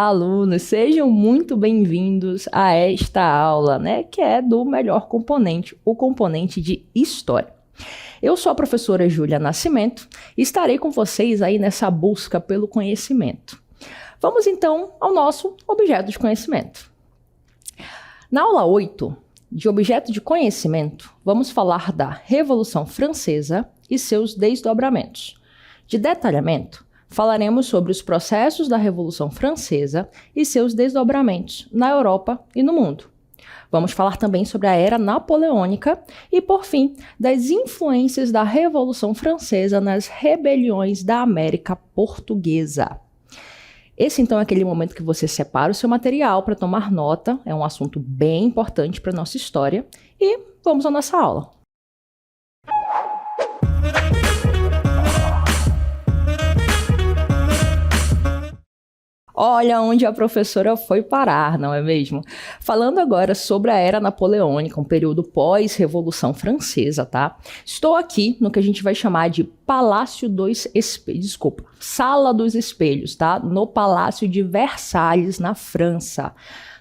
Olá, alunos! Sejam muito bem-vindos a esta aula, que é do melhor componente, o componente de História. Eu sou a professora Júlia Nascimento e estarei com vocês aí nessa busca pelo conhecimento. Vamos então ao nosso objeto de conhecimento. Na aula 8 de objeto de conhecimento, vamos falar da Revolução Francesa e seus desdobramentos. De detalhamento, falaremos sobre os processos da Revolução Francesa e seus desdobramentos na Europa e no mundo. Vamos falar também sobre a Era Napoleônica e, por fim, das influências da Revolução Francesa nas rebeliões da América Portuguesa. Esse, então, é aquele momento que você separa o seu material para tomar nota. É um assunto bem importante para a nossa história. E vamos à nossa aula. Olha onde a professora foi parar, não é mesmo? Falando agora sobre a Era Napoleônica, um período pós-Revolução Francesa, tá? Estou aqui no que a gente vai chamar de Palácio dos Espelhos, Sala dos Espelhos, tá? No Palácio de Versalhes, na França.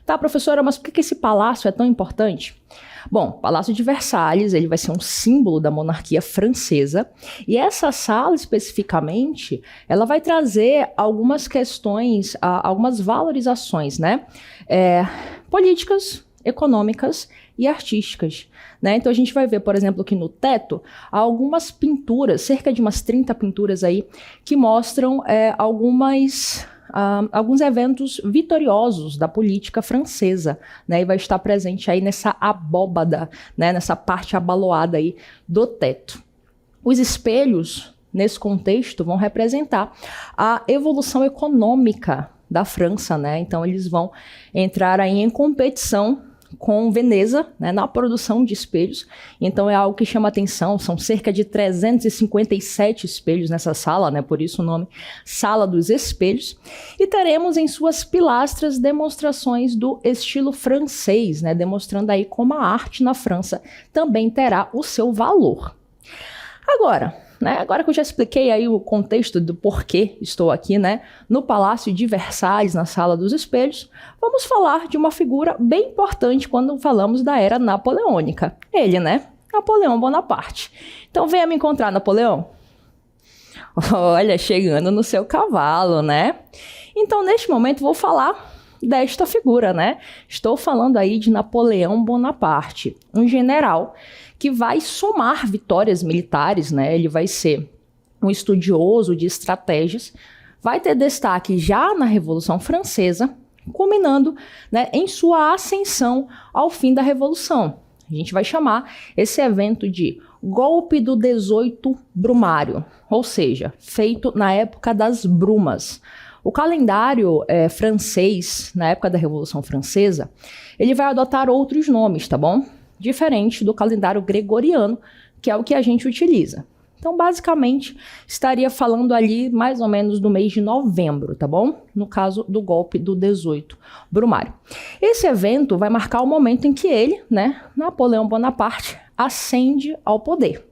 Tá, professora, mas por que esse palácio é tão importante? Bom, o Palácio de Versalhes, ele vai ser um símbolo da monarquia francesa, e essa sala especificamente, ela vai trazer algumas questões, algumas valorizações, políticas, econômicas e artísticas, Então a gente vai ver, por exemplo, que no teto, há algumas pinturas, cerca de umas 30 pinturas aí, que mostram alguns eventos vitoriosos da política francesa, e vai estar presente aí nessa abóbada, nessa parte abaloada aí do teto. Os espelhos, nesse contexto, vão representar a evolução econômica da França, Então eles vão entrar aí em competição com Veneza, na produção de espelhos. Então é algo que chama atenção, são cerca de 357 espelhos nessa sala, por isso o nome Sala dos Espelhos, e teremos em suas pilastras demonstrações do estilo francês, demonstrando aí como a arte na França também terá o seu valor. Agora que eu já expliquei aí o contexto do porquê estou aqui, no Palácio de Versalhes, na Sala dos Espelhos, vamos falar de uma figura bem importante quando falamos da Era Napoleônica. Ele, Napoleão Bonaparte. Então venha me encontrar, Napoleão. Olha, chegando no seu cavalo, Então, neste momento, vou falar desta figura, Estou falando aí de Napoleão Bonaparte, um general que vai somar vitórias militares, Ele vai ser um estudioso de estratégias, vai ter destaque já na Revolução Francesa, culminando, em sua ascensão ao fim da Revolução. A gente vai chamar esse evento de Golpe do 18 Brumário, ou seja, feito na época das Brumas. O calendário francês, na época da Revolução Francesa, ele vai adotar outros nomes, tá bom? Diferente do calendário gregoriano, que é o que a gente utiliza. Então, basicamente, estaria falando ali mais ou menos do mês de novembro, tá bom? No caso do golpe do 18 Brumário. Esse evento vai marcar o momento em que ele, Napoleão Bonaparte, ascende ao poder.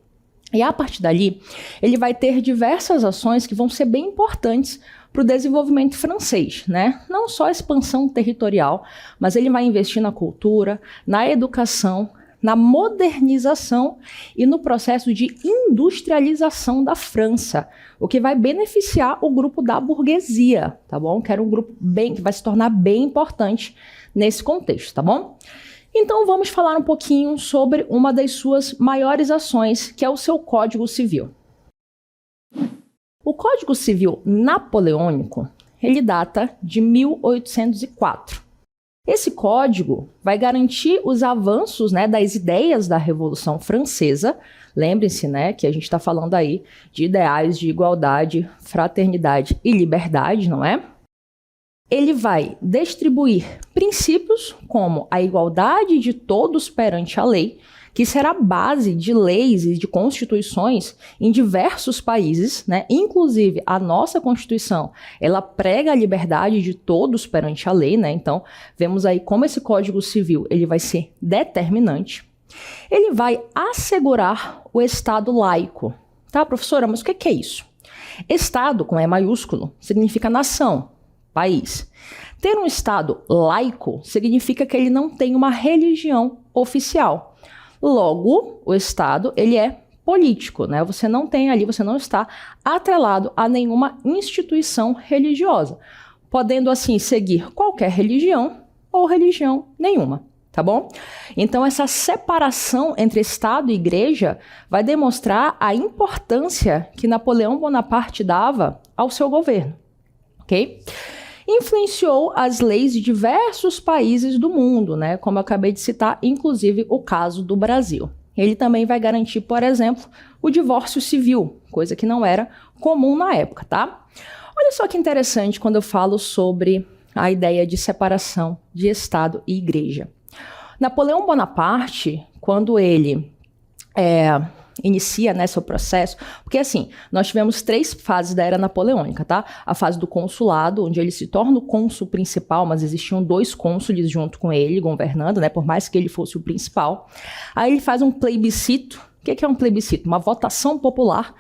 E a partir dali, ele vai ter diversas ações que vão ser bem importantes para o desenvolvimento francês, Não só a expansão territorial, mas ele vai investir na cultura, na educação, na modernização e no processo de industrialização da França, o que vai beneficiar o grupo da burguesia, tá bom? Que era um grupo que vai se tornar bem importante nesse contexto, tá bom? Então vamos falar um pouquinho sobre uma das suas maiores ações, que é o seu Código Civil. O Código Civil Napoleônico, ele data de 1804. Esse código vai garantir os avanços, das ideias da Revolução Francesa. Lembrem-se, que a gente está falando aí de ideais de igualdade, fraternidade e liberdade, não é? Ele vai distribuir princípios como a igualdade de todos perante a lei, que será base de leis e de constituições em diversos países, Inclusive, a nossa Constituição, ela prega a liberdade de todos perante a lei, Então, vemos aí como esse Código Civil, ele vai ser determinante. Ele vai assegurar o Estado laico. Tá, professora, mas o que é isso? Estado, com E maiúsculo, significa nação. país. Ter um Estado laico significa que ele não tem uma religião oficial. Logo, o Estado, ele é político, né? Você não tem ali, você não está atrelado a nenhuma instituição religiosa, podendo assim seguir qualquer religião ou religião nenhuma, tá bom? Então essa separação entre Estado e Igreja vai demonstrar a importância que Napoleão Bonaparte dava ao seu governo, ok? Influenciou as leis de diversos países do mundo, né? Como eu acabei de citar, inclusive o caso do Brasil. Ele também vai garantir, por exemplo, o divórcio civil, coisa que não era comum na época, tá? Olha só que interessante quando eu falo sobre a ideia de separação de Estado e Igreja. Napoleão Bonaparte, quando ele inicia, né, seu processo, porque assim, nós tivemos 3 fases da era napoleônica, tá? A fase do consulado, onde ele se torna o cônsul principal, mas existiam 2 cônsules junto com ele, governando, né, por mais que ele fosse o principal. Aí ele faz um plebiscito. O que é um plebiscito? Uma votação popular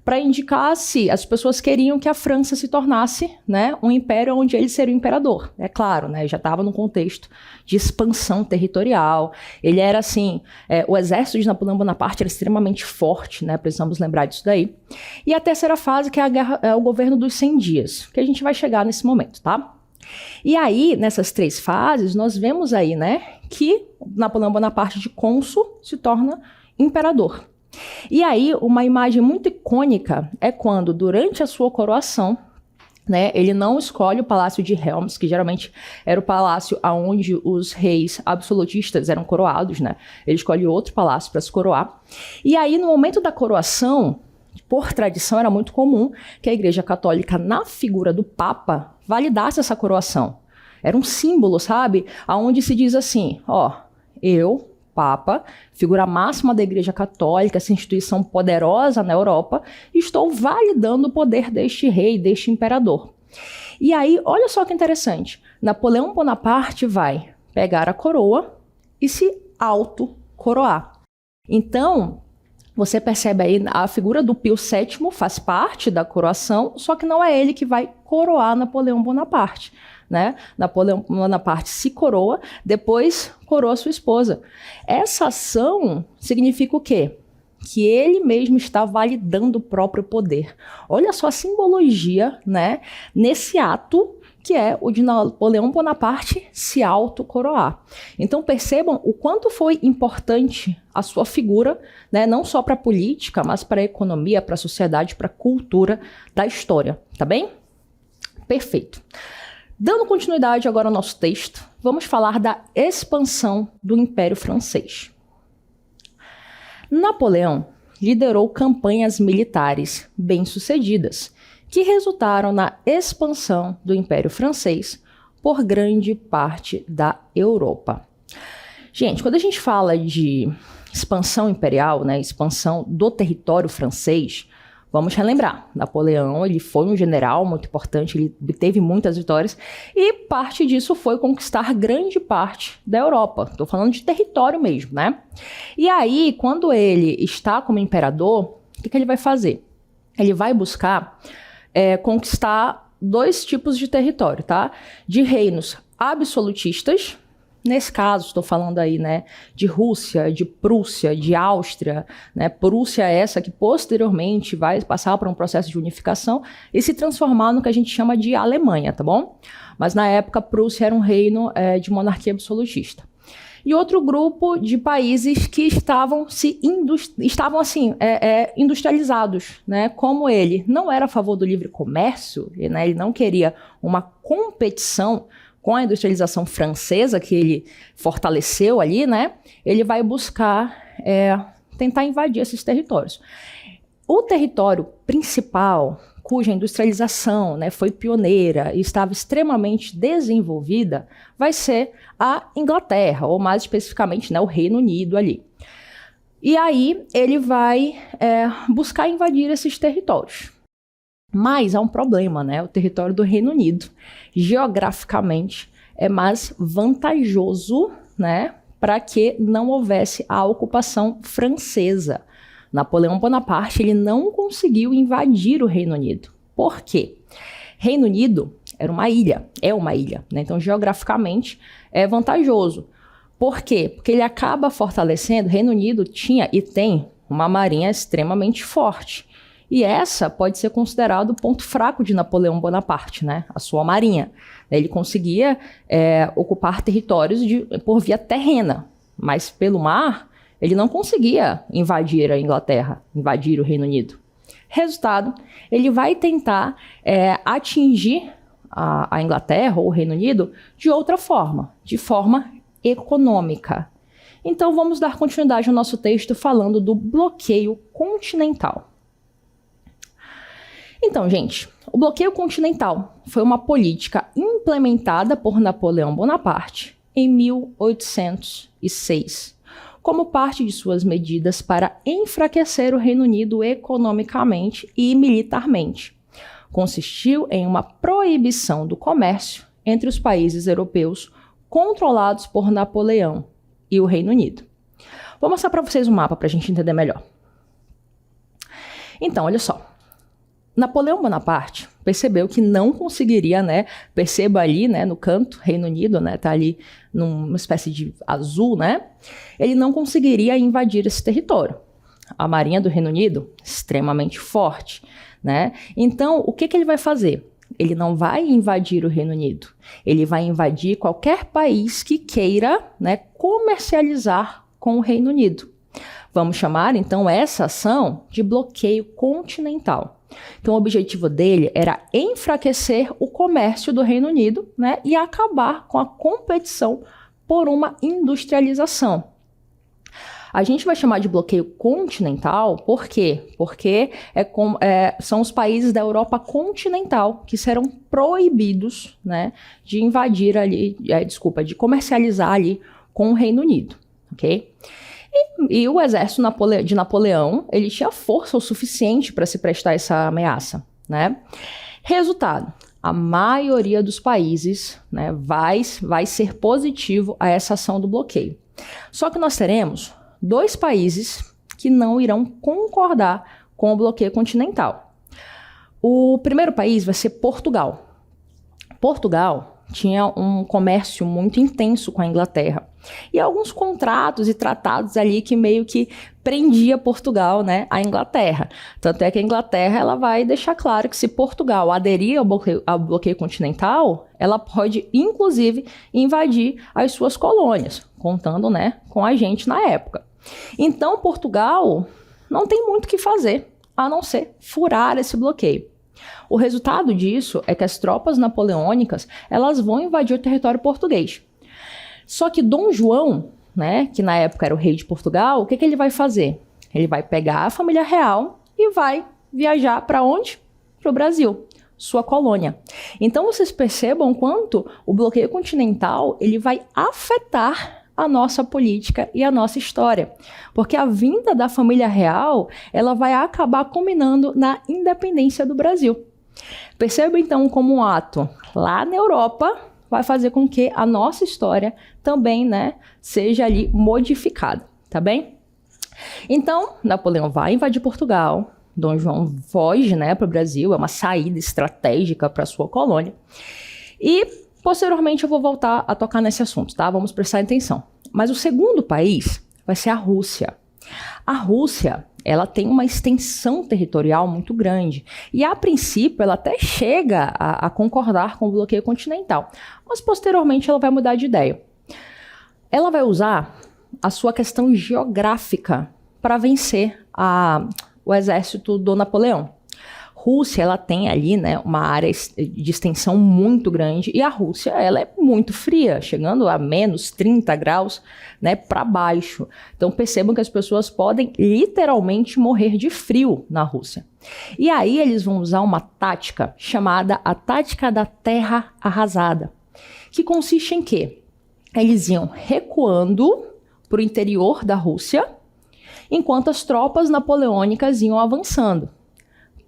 para indicar se as pessoas queriam que a França se tornasse, né, um império onde ele seria o imperador. É claro, né, já estava num contexto de expansão territorial. Ele era assim, o exército de Napoleão Bonaparte era extremamente forte, né, precisamos lembrar disso daí. E a terceira fase, que é o governo dos 100 dias, que a gente vai chegar nesse momento, tá? E aí, nessas 3 fases, nós vemos aí, né, que Napoleão Bonaparte de cônsul se torna imperador. E aí, uma imagem muito icônica é quando, durante a sua coroação, né, ele não escolhe o Palácio de Helms, que geralmente era o palácio onde os reis absolutistas eram coroados, né? Ele escolhe outro palácio para se coroar. E aí, no momento da coroação, por tradição, era muito comum que a Igreja Católica, na figura do Papa, validasse essa coroação. Era um símbolo, sabe? Onde se diz assim, eu, Papa, figura máxima da Igreja Católica, essa instituição poderosa na Europa, estou validando o poder deste rei, deste imperador. E aí, olha só que interessante, Napoleão Bonaparte vai pegar a coroa e se auto-coroar. Então, você percebe aí, a figura do Pio VII faz parte da coroação, só que não é ele que vai coroar Napoleão Bonaparte, né? Napoleão Bonaparte se coroa, depois coroa sua esposa. Essa ação significa o quê? Que ele mesmo está validando o próprio poder. Olha só a simbologia, né, nesse ato que é o de Napoleão Bonaparte se autocoroar. Então percebam o quanto foi importante a sua figura, né, não só para a política, mas para a economia, para a sociedade, para a cultura da história, tá bem? Perfeito. Dando continuidade agora ao nosso texto, vamos falar da expansão do Império Francês. Napoleão liderou campanhas militares bem-sucedidas, que resultaram na expansão do Império Francês por grande parte da Europa. Gente, quando a gente fala de expansão imperial, né, expansão do território francês, vamos relembrar, Napoleão ele foi um general muito importante, ele teve muitas vitórias e parte disso foi conquistar grande parte da Europa. Estou falando de território mesmo, né? E aí, quando ele está como imperador, o que ele vai fazer? Ele vai buscar conquistar 2 tipos de território, tá? De reinos absolutistas. Nesse caso, estou falando aí, né, de Rússia, de Prússia, de Áustria, né? Prússia é essa que posteriormente vai passar por um processo de unificação e se transformar no que a gente chama de Alemanha, tá bom? Mas na época, Prússia era um reino de monarquia absolutista. E outro grupo de países que estavam industrializados, né? Como ele não era a favor do livre comércio, né? Ele não queria uma competição com a industrialização francesa, que ele fortaleceu ali, né? Ele vai buscar tentar invadir esses territórios. O território principal, cuja industrialização, né, foi pioneira e estava extremamente desenvolvida, vai ser a Inglaterra, ou mais especificamente, né, o Reino Unido ali. E aí ele vai buscar invadir esses territórios. Mas há um problema, né? O território do Reino Unido, geograficamente, é mais vantajoso, né, para que não houvesse a ocupação francesa. Napoleão Bonaparte ele não conseguiu invadir o Reino Unido. Por quê? Reino Unido era uma ilha, é uma ilha, né? Então, geograficamente, é vantajoso. Por quê? Porque ele acaba fortalecendo, o Reino Unido tinha e tem uma marinha extremamente forte. E essa pode ser considerado o ponto fraco de Napoleão Bonaparte, né? A sua marinha. Ele conseguia ocupar territórios por via terrena, mas pelo mar ele não conseguia invadir a Inglaterra, invadir o Reino Unido. Resultado, ele vai tentar atingir a Inglaterra ou o Reino Unido de outra forma, de forma econômica. Então vamos dar continuidade ao nosso texto falando do bloqueio continental. Então, gente, o bloqueio continental foi uma política implementada por Napoleão Bonaparte em 1806, como parte de suas medidas para enfraquecer o Reino Unido economicamente e militarmente. Consistiu em uma proibição do comércio entre os países europeus controlados por Napoleão e o Reino Unido. Vou mostrar para vocês um mapa para a gente entender melhor. Então, olha só. Napoleão Bonaparte percebeu que não conseguiria, né? Perceba ali, né, no canto, Reino Unido, né? Tá ali numa espécie de azul, né? Ele não conseguiria invadir esse território. A marinha do Reino Unido, extremamente forte, né? Então, o que ele vai fazer? Ele não vai invadir o Reino Unido. Ele vai invadir qualquer país que queira, né, comercializar com o Reino Unido. Vamos chamar, então, essa ação de bloqueio continental. Então, o objetivo dele era enfraquecer o comércio do Reino Unido, né, e acabar com a competição por uma industrialização. A gente vai chamar de bloqueio continental, por quê? Porque são os países da Europa continental que serão proibidos, né, de invadir ali, de comercializar ali com o Reino Unido, ok? E o exército de Napoleão, ele tinha força o suficiente para se prestar a essa ameaça, né? Resultado, a maioria dos países, né, vai ser positivo a essa ação do bloqueio. Só que nós teremos 2 países que não irão concordar com o bloqueio continental. O primeiro país vai ser Portugal. Portugal tinha um comércio muito intenso com a Inglaterra. E alguns contratos e tratados ali que meio que prendia Portugal, né, à Inglaterra. Tanto é que a Inglaterra ela vai deixar claro que se Portugal aderir ao bloqueio continental, ela pode, inclusive, invadir as suas colônias, contando, né, com a gente na época. Então, Portugal não tem muito o que fazer, a não ser furar esse bloqueio. O resultado disso é que as tropas napoleônicas elas vão invadir o território português. Só que Dom João, né, que na época era o rei de Portugal, o que ele vai fazer? Ele vai pegar a família real e vai viajar para onde? Para o Brasil, sua colônia. Então vocês percebam quanto o bloqueio continental ele vai afetar a nossa política e a nossa história. Porque a vinda da família real, ela vai acabar culminando na independência do Brasil. Perceba então como um ato lá na Europa vai fazer com que a nossa história também, né, seja ali modificada, tá bem? Então, Napoleão vai invadir Portugal, Dom João foge, né, para o Brasil, é uma saída estratégica para sua colônia. E posteriormente eu vou voltar a tocar nesse assunto, tá? Vamos prestar atenção. Mas o segundo país vai ser a Rússia. A Rússia, ela tem uma extensão territorial muito grande. E a princípio ela até chega a concordar com o bloqueio continental. Mas posteriormente ela vai mudar de ideia. Ela vai usar a sua questão geográfica para vencer o exército do Napoleão. Rússia, ela tem ali, né, uma área de extensão muito grande e a Rússia, ela é muito fria, chegando a menos 30 graus, né, para baixo. Então percebam que as pessoas podem literalmente morrer de frio na Rússia. E aí eles vão usar uma tática chamada a tática da terra arrasada, que consiste em quê? Eles iam recuando para o interior da Rússia, enquanto as tropas napoleônicas iam avançando.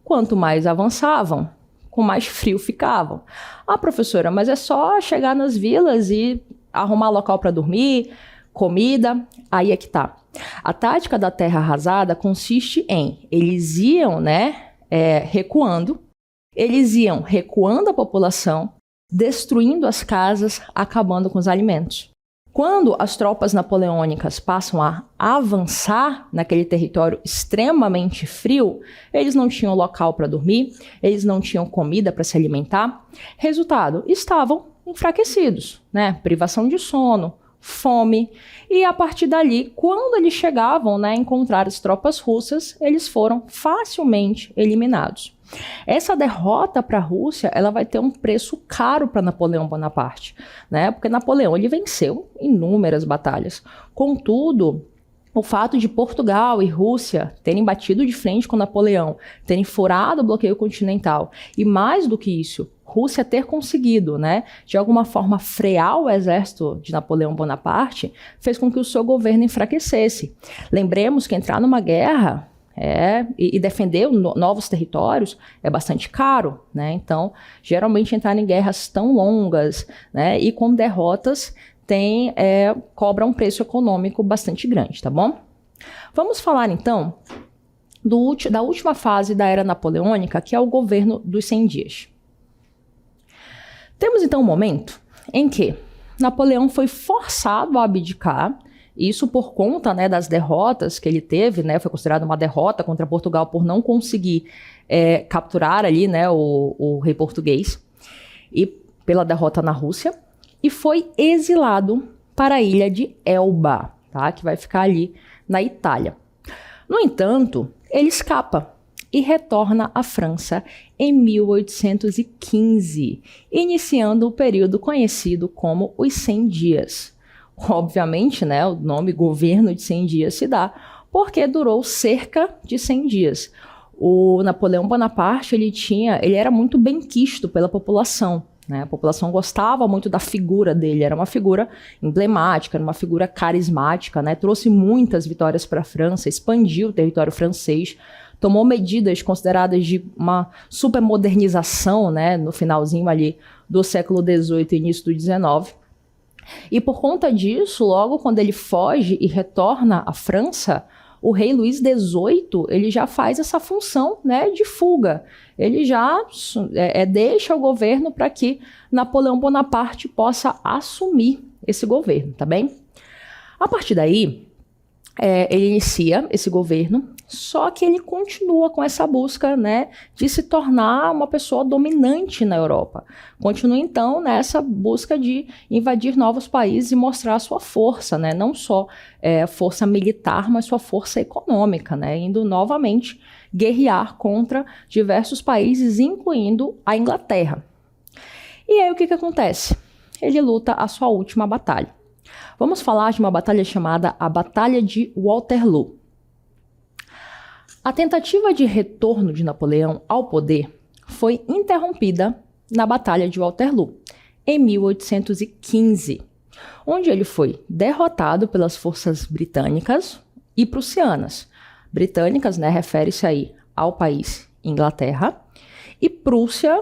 Quanto mais avançavam, com mais frio ficavam. Ah, professora, mas é só chegar nas vilas e arrumar local para dormir, comida, aí é que tá. A tática da terra arrasada consiste em, eles iam, né, recuando a população, destruindo as casas, acabando com os alimentos. Quando as tropas napoleônicas passam a avançar naquele território extremamente frio, eles não tinham local para dormir, eles não tinham comida para se alimentar. Resultado, estavam enfraquecidos, né? Privação de sono, fome. E a partir dali, quando eles chegavam, né, a encontrar as tropas russas, eles foram facilmente eliminados. Essa derrota para a Rússia, ela vai ter um preço caro para Napoleão Bonaparte, né? Porque Napoleão ele venceu inúmeras batalhas. Contudo, o fato de Portugal e Rússia terem batido de frente com Napoleão, terem furado o bloqueio continental e, mais do que isso, Rússia ter conseguido, né, de alguma forma frear o exército de Napoleão Bonaparte, fez com que o seu governo enfraquecesse. Lembremos que entrar numa guerra e defender novos territórios é bastante caro, né? Então, geralmente entrar em guerras tão longas, né, e com derrotas cobra um preço econômico bastante grande, tá bom? Vamos falar então da última fase da era napoleônica, que é o governo dos 100 dias. Temos então um momento em que Napoleão foi forçado a abdicar. Isso por conta, né, das derrotas que ele teve, né, foi considerado uma derrota contra Portugal por não conseguir capturar ali, né, o rei português, e pela derrota na Rússia, e foi exilado para a ilha de Elba, tá, que vai ficar ali na Itália. No entanto, ele escapa e retorna à França em 1815, iniciando o período conhecido como os 100 dias. Obviamente, né, o nome governo de 100 dias se dá porque durou cerca de 100 dias. O Napoleão Bonaparte, ele era muito benquisto pela população, né? A população gostava muito da figura dele, era uma figura emblemática, era uma figura carismática, né? Trouxe muitas vitórias para a França, expandiu o território francês, tomou medidas consideradas de uma supermodernização, né, no finalzinho ali do século XVIII e início do XIX. E por conta disso, logo quando ele foge e retorna à França, o rei Luís XVIII ele já faz essa função, né, de fuga. Ele já deixa o governo para que Napoleão Bonaparte possa assumir esse governo, tá bem? A partir daí, ele inicia esse governo, só que ele continua com essa busca, né, de se tornar uma pessoa dominante na Europa. Continua, então, nessa busca de invadir novos países e mostrar a sua força, né, não só força militar, mas sua força econômica, né, indo novamente guerrear contra diversos países, incluindo a Inglaterra. E aí o que acontece? Ele luta a sua última batalha. Vamos falar de uma batalha chamada a Batalha de Waterloo. A tentativa de retorno de Napoleão ao poder foi interrompida na Batalha de Waterloo, em 1815, onde ele foi derrotado pelas forças britânicas e prussianas. Britânicas, né, refere-se aí ao país Inglaterra, e Prússia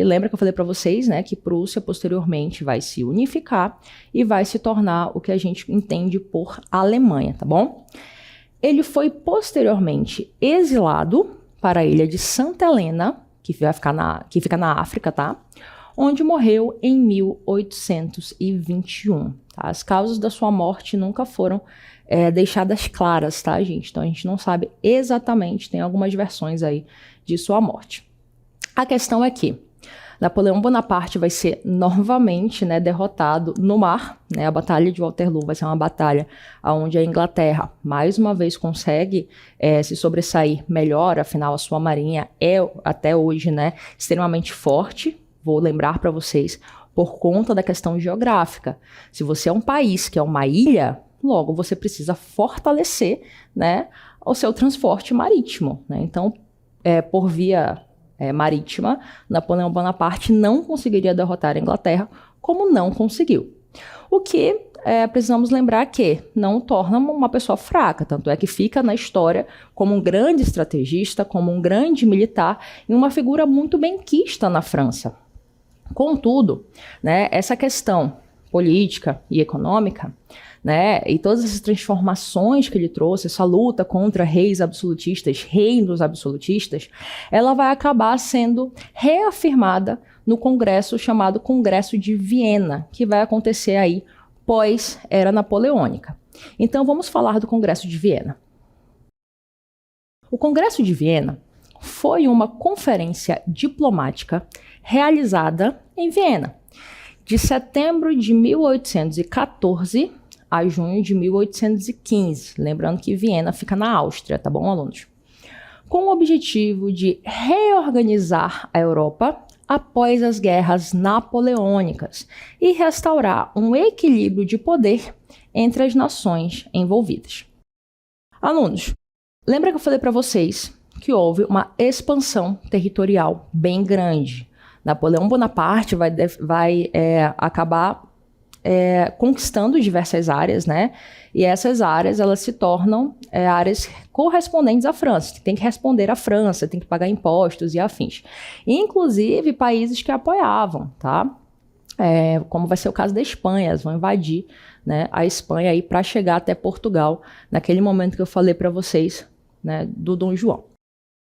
lembra que eu falei para vocês, né, que Prússia posteriormente vai se unificar e vai se tornar o que a gente entende por Alemanha, tá bom? Ele foi posteriormente exilado para a ilha de Santa Helena, que fica na África, tá? Onde morreu em 1821. Tá? As causas da sua morte nunca foram deixadas claras, tá, gente? Então a gente não sabe exatamente, tem algumas versões aí de sua morte. A questão é que Napoleão Bonaparte vai ser novamente, né, derrotado no mar, né? A Batalha de Waterloo vai ser uma batalha onde a Inglaterra, mais uma vez, consegue se sobressair melhor, afinal a sua marinha é, até hoje, né, extremamente forte. Vou lembrar para vocês, por conta da questão geográfica. Se você é um país que é uma ilha, logo você precisa fortalecer, né, o seu transporte marítimo, né? Então, por via marítima, Napoleão Bonaparte não conseguiria derrotar a Inglaterra, como não conseguiu. O que precisamos lembrar que não o torna uma pessoa fraca, tanto é que fica na história como um grande estrategista, como um grande militar e uma figura muito benquista na França. Contudo, né, essa questão política e econômica, né, e todas essas transformações que ele trouxe, essa luta contra reinos absolutistas, ela vai acabar sendo reafirmada no congresso chamado Congresso de Viena, que vai acontecer aí pós-era napoleônica. Então vamos falar do Congresso de Viena. O Congresso de Viena foi uma conferência diplomática realizada em Viena, de setembro de 1814 a junho de 1815. Lembrando que Viena fica na Áustria, tá bom, alunos? Com o objetivo de reorganizar a Europa após as guerras napoleônicas e restaurar um equilíbrio de poder entre as nações envolvidas. Alunos, lembra que eu falei para vocês que houve uma expansão territorial bem grande. Napoleão Bonaparte vai acabar conquistando diversas áreas, né? E essas áreas, elas se tornam áreas correspondentes à França, que tem que responder à França, tem que pagar impostos e afins. Inclusive, países que apoiavam, tá? Como vai ser o caso da Espanha, elas vão invadir, né, a Espanha aí para chegar até Portugal, naquele momento que eu falei para vocês, né, do Dom João.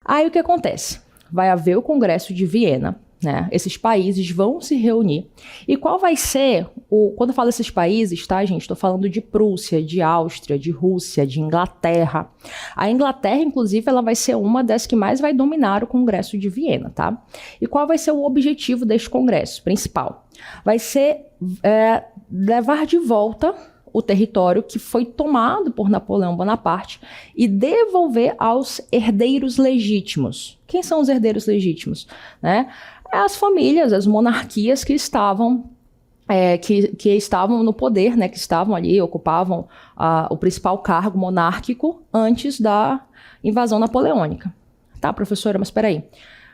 Aí o que acontece? Vai haver o Congresso de Viena, né? Esses países vão se reunir. E qual vai ser quando eu falo esses países, tá, gente? Estou falando de Prússia, de Áustria, de Rússia, de Inglaterra. A Inglaterra, inclusive, ela vai ser uma das que mais vai dominar o Congresso de Viena, tá? E qual vai ser o objetivo deste congresso principal? Vai ser levar de volta o território que foi tomado por Napoleão Bonaparte e devolver aos herdeiros legítimos. Quem são os herdeiros legítimos? Né? As famílias, as monarquias que estavam estavam no poder, né, que estavam ali, ocupavam o principal cargo monárquico antes da invasão napoleônica. Tá, professora, mas espera aí.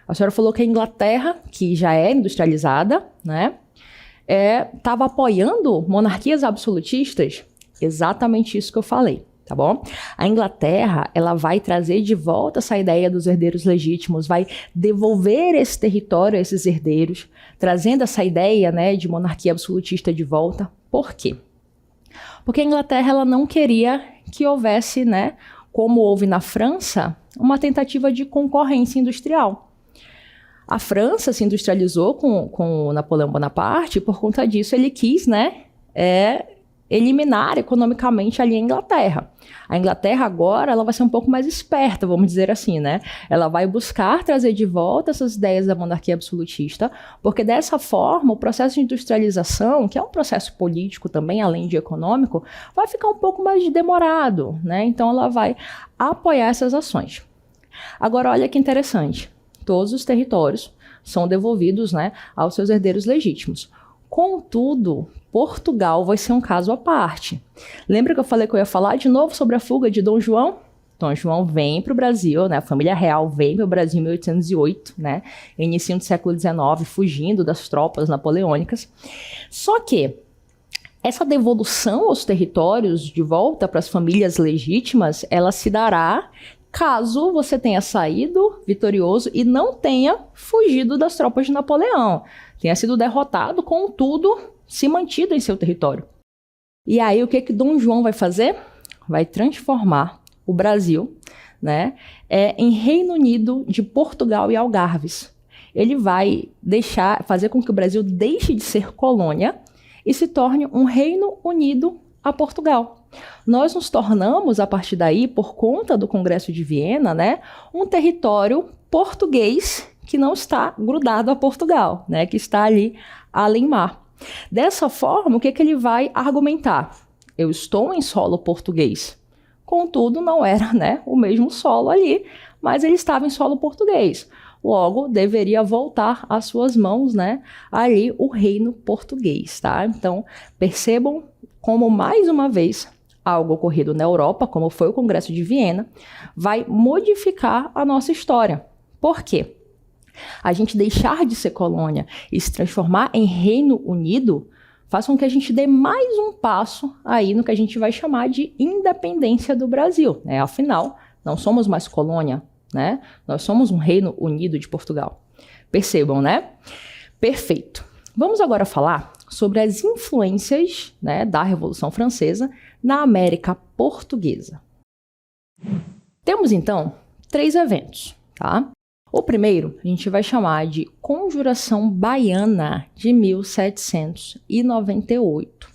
A senhora falou que a Inglaterra, que já é industrializada, né, estava apoiando monarquias absolutistas? Exatamente isso que eu falei, tá bom? A Inglaterra, ela vai trazer de volta essa ideia dos herdeiros legítimos, vai devolver esse território a esses herdeiros, trazendo essa ideia, né, de monarquia absolutista de volta. Por quê? Porque a Inglaterra, ela não queria que houvesse, né, como houve na França, uma tentativa de concorrência industrial. A França se industrializou com o Napoleão Bonaparte e, por conta disso, ele quis, né, eliminar economicamente ali a Inglaterra. A Inglaterra agora, ela vai ser um pouco mais esperta, vamos dizer assim, né? Ela vai buscar trazer de volta essas ideias da monarquia absolutista, porque dessa forma o processo de industrialização, que é um processo político também, além de econômico, vai ficar um pouco mais demorado, né? Então ela vai apoiar essas ações. Agora, olha que interessante. Todos os territórios são devolvidos, né, aos seus herdeiros legítimos. Contudo, Portugal vai ser um caso à parte. Lembra que eu falei que eu ia falar de novo sobre a fuga de Dom João? Dom João vem para o Brasil, né, a família real vem para o Brasil em 1808, né, início do século XIX, fugindo das tropas napoleônicas. Só que essa devolução aos territórios de volta para as famílias legítimas, ela se dará caso você tenha saído vitorioso e não tenha fugido das tropas de Napoleão, tenha sido derrotado, contudo, se mantido em seu território. E aí, o que Dom João vai fazer? Vai transformar o Brasil, né, em Reino Unido de Portugal e Algarves. Ele vai fazer com que o Brasil deixe de ser colônia e se torne um Reino Unido a Portugal. Nós nos tornamos, a partir daí, por conta do Congresso de Viena, né, um território português que não está grudado a Portugal, né, que está ali além mar. Dessa forma, o que ele vai argumentar? Eu estou em solo português. Contudo, não era, né, o mesmo solo ali, mas ele estava em solo português. Logo, deveria voltar às suas mãos, né, ali o reino português, tá? Então, percebam como, mais uma vez, algo ocorrido na Europa, como foi o Congresso de Viena, vai modificar a nossa história. Por quê? A gente deixar de ser colônia e se transformar em Reino Unido faz com que a gente dê mais um passo aí no que a gente vai chamar de independência do Brasil, né? Afinal, não somos mais colônia, né? Nós somos um Reino Unido de Portugal. Percebam, né? Perfeito. Vamos agora falar sobre as influências, né, da Revolução Francesa na América Portuguesa. Temos, então, 3 eventos, tá? O primeiro a gente vai chamar de Conjuração Baiana de 1798.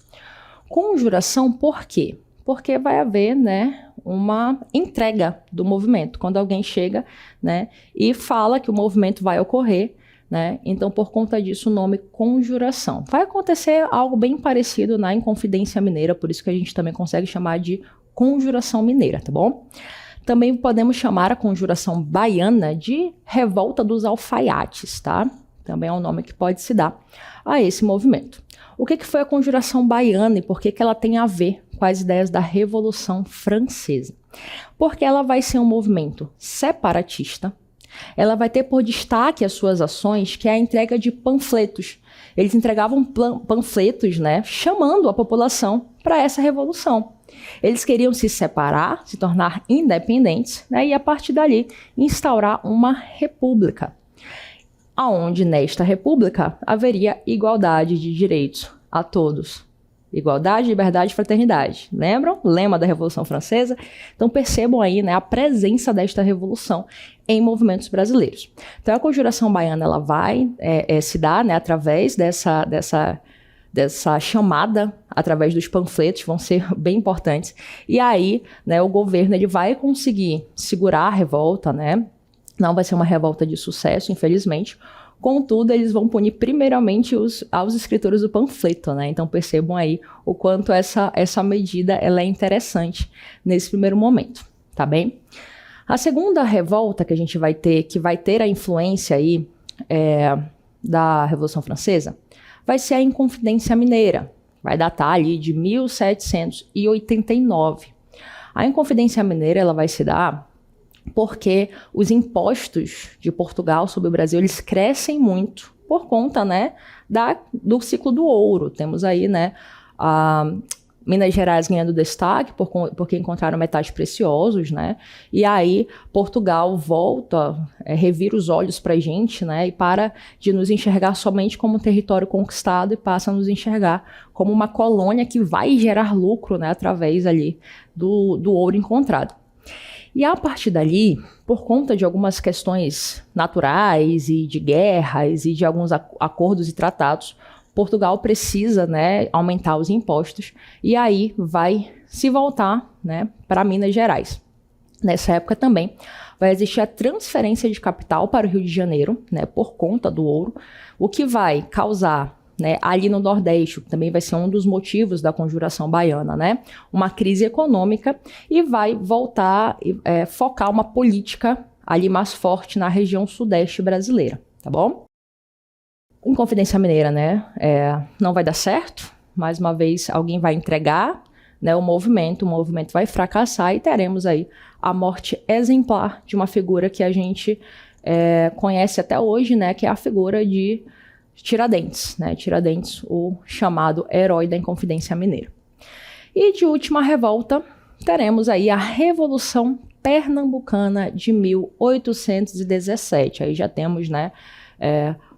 Conjuração por quê? Porque vai haver, né, uma entrega do movimento. Quando alguém chega, né, e fala que o movimento vai ocorrer, né, então por conta disso o nome conjuração. Vai acontecer algo bem parecido na Inconfidência Mineira, por isso que a gente também consegue chamar de Conjuração Mineira, tá bom? Também podemos chamar a Conjuração Baiana de Revolta dos Alfaiates, tá? Também é um nome que pode se dar a esse movimento. O que foi a Conjuração Baiana e por que ela tem a ver com as ideias da Revolução Francesa? Porque ela vai ser um movimento separatista, ela vai ter por destaque as suas ações, que é a entrega de panfletos. Eles entregavam panfletos, né, chamando a população para essa revolução. Eles queriam se separar, se tornar independentes, né, e a partir dali instaurar uma república, aonde nesta república haveria igualdade de direitos a todos. Igualdade, liberdade e fraternidade. Lembram? Lema da Revolução Francesa? Então percebam aí, né, a presença desta revolução em movimentos brasileiros. Então a Conjuração Baiana ela vai se dar, né, através dessa chamada, através dos panfletos, vão ser bem importantes. E aí, né, o governo ele vai conseguir segurar a revolta, né? Não vai ser uma revolta de sucesso, infelizmente. Contudo, eles vão punir primeiramente aos escritores do panfleto, né? Então percebam aí o quanto essa medida ela é interessante nesse primeiro momento, tá bem? A segunda revolta que a gente vai ter, que vai ter a influência aí da Revolução Francesa, vai ser a Inconfidência Mineira. Vai datar ali de 1789. A Inconfidência Mineira ela vai se dar porque os impostos de Portugal sobre o Brasil, eles crescem muito por conta, né, do ciclo do ouro. Temos aí, né, Minas Gerais ganhando destaque porque encontraram metais preciosos, né, e aí Portugal volta, revira os olhos para a gente, né, e para de nos enxergar somente como um território conquistado e passa a nos enxergar como uma colônia que vai gerar lucro, né, através ali do ouro encontrado. E a partir dali, por conta de algumas questões naturais e de guerras e de alguns acordos e tratados, Portugal precisa, né, aumentar os impostos e aí vai se voltar, né, para Minas Gerais. Nessa época também vai existir a transferência de capital para o Rio de Janeiro, né, por conta do ouro, o que vai causar, né, ali no Nordeste, também vai ser um dos motivos da Conjuração Baiana, né, uma crise econômica e vai voltar, focar uma política ali mais forte na região sudeste brasileira, tá bom? Inconfidência Mineira, né, não vai dar certo, mais uma vez alguém vai entregar, né, o movimento vai fracassar e teremos aí a morte exemplar de uma figura que a gente conhece até hoje, né, que é a figura de Tiradentes, né? Tiradentes, o chamado herói da Inconfidência Mineira. E de última revolta, teremos aí a Revolução Pernambucana de 1817. Aí já temos, né,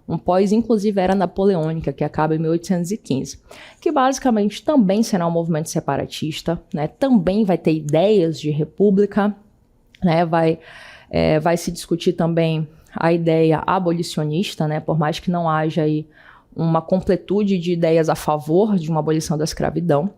um pós, inclusive, era napoleônica, que acaba em 1815, que basicamente também será um movimento separatista, né? Também vai ter ideias de república, né? Vai se discutir também a ideia abolicionista, né, por mais que não haja aí uma completude de ideias a favor de uma abolição da escravidão.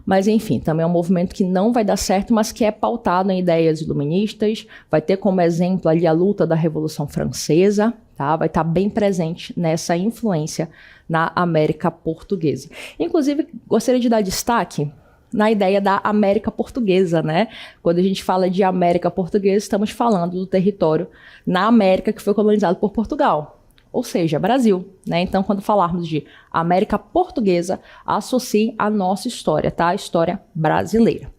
Mas, enfim, também é um movimento que não vai dar certo, mas que é pautado em ideias iluministas, vai ter como exemplo ali a luta da Revolução Francesa, tá? Vai estar bem presente nessa influência na América Portuguesa. Inclusive, gostaria de dar destaque na ideia da América Portuguesa, né? Quando a gente fala de América Portuguesa, estamos falando do território na América que foi colonizado por Portugal, ou seja, Brasil, né? Então, quando falarmos de América Portuguesa, associe a nossa história, tá? A história brasileira.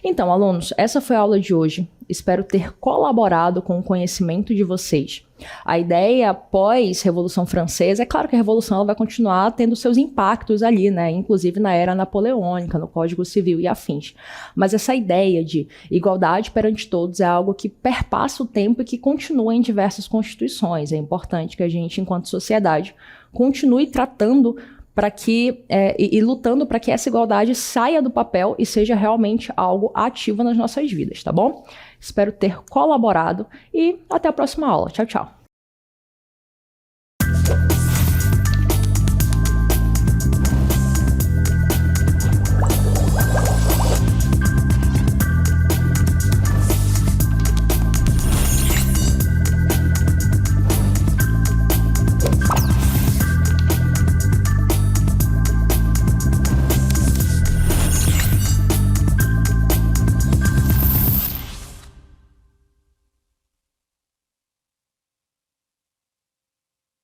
Então, alunos, essa foi a aula de hoje. Espero ter colaborado com o conhecimento de vocês. A ideia pós-Revolução Francesa, é claro que a Revolução ela vai continuar tendo seus impactos ali, né? Inclusive na era napoleônica, no Código Civil e afins. Mas essa ideia de igualdade perante todos é algo que perpassa o tempo e que continua em diversas constituições. É importante que a gente, enquanto sociedade, continue tratando para que e lutando para que essa igualdade saia do papel e seja realmente algo ativo nas nossas vidas, tá bom? Espero ter colaborado e até a próxima aula. Tchau, tchau.